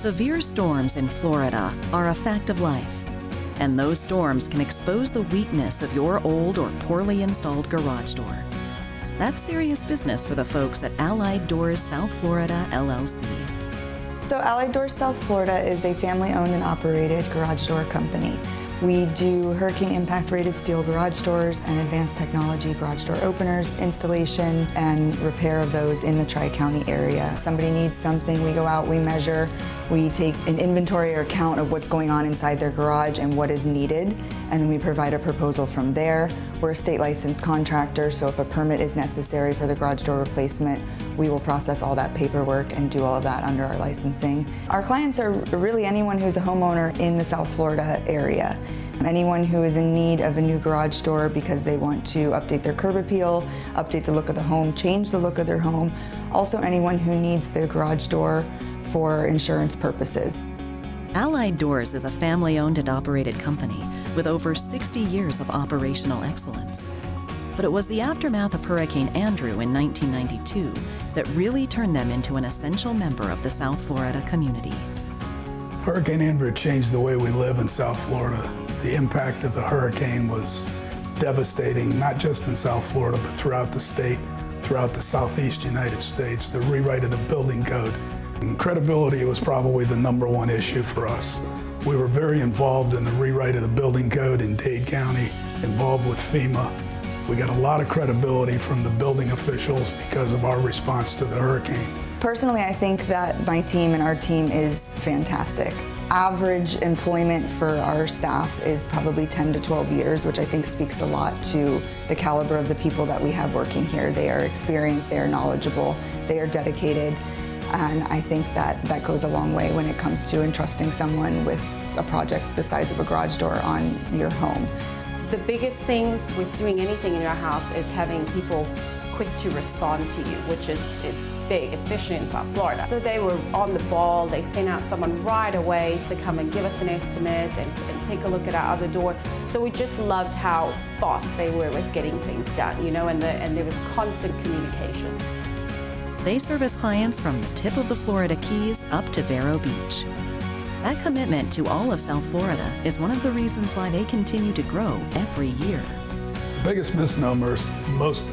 Severe storms in Florida are a fact of life, and those storms can expose the weakness of your old or poorly installed garage door. That's serious business for the folks at Allied Doors South Florida, LLC. So Allied Doors South Florida is a family-owned and operated garage door company. We do hurricane impact rated steel garage doors and advanced technology garage door openers, installation and repair of those in the Tri-County area. If somebody needs something, we go out, we measure, we take an inventory or count of what's going on inside their garage and what is needed, and then we provide a proposal from there. We're a state licensed contractor, so if a permit is necessary for the garage door replacement, we will process all that paperwork and do all of that under our licensing. Our clients are really anyone who's a homeowner in the South Florida area. Anyone who is in need of a new garage door because they want to update their curb appeal, update the look of the home, change the look of their home. Also anyone who needs the garage door for insurance purposes. Allied Doors is a family-owned and operated company with over 60 years of operational excellence. But it was the aftermath of Hurricane Andrew in 1992 that really turned them into an essential member of the South Florida community. Hurricane Andrew changed the way we live in South Florida. The impact of the hurricane was devastating, not just in South Florida, but throughout the state, throughout the Southeast United States. The rewrite of the building code. And credibility was probably the #1 issue for us. We were very involved in the rewrite of the building code in Dade County, involved with FEMA. We got a lot of credibility from the building officials because of our response to the hurricane. Personally, I think that my team and our team is fantastic. Average employment for our staff is probably 10 to 12 years, which I think speaks a lot to the caliber of the people that we have working here. They are experienced, they are knowledgeable, they are dedicated, and I think that goes a long way when it comes to entrusting someone with a project the size of a garage door on your home. The biggest thing with doing anything in your house is having people quick to respond to you, which is big, especially in South Florida. So they were on the ball. They sent out someone right away to come and give us an estimate and take a look at our other door. So we just loved how fast they were with getting things done, you know, and there was constant communication. They service clients from the tip of the Florida Keys up to Vero Beach. That commitment to all of South Florida is one of the reasons why they continue to grow every year. The biggest misnomer is most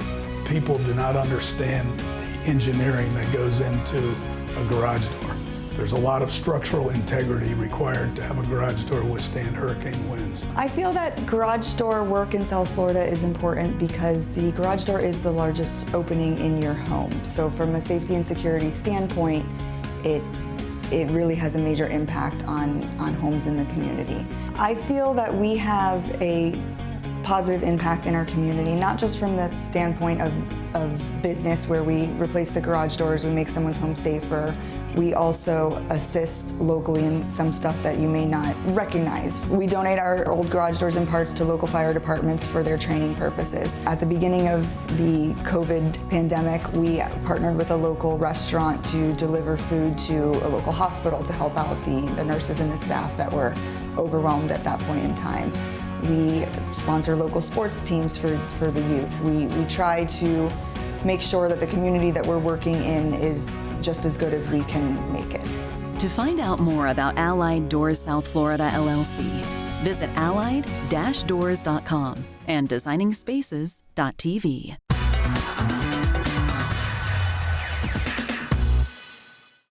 people do not understand the engineering that goes into a garage door. There's a lot of structural integrity required to have a garage door withstand hurricane winds. I feel that garage door work in South Florida is important because the garage door is the largest opening in your home. So from a safety and security standpoint, it really has a major impact on homes in the community. I feel that we have a positive impact in our community, not just from the standpoint of business where we replace the garage doors, we make someone's home safer. We also assist locally in some stuff that you may not recognize. We donate our old garage doors and parts to local fire departments for their training purposes. At the beginning of the COVID pandemic, we partnered with a local restaurant to deliver food to a local hospital to help out the nurses and the staff that were overwhelmed at that point in time. We sponsor local sports teams for the youth. We try to make sure that the community that we're working in is just as good as we can make it. To find out more about Allied Doors South Florida, LLC, visit allied-doors.com and designingspaces.tv.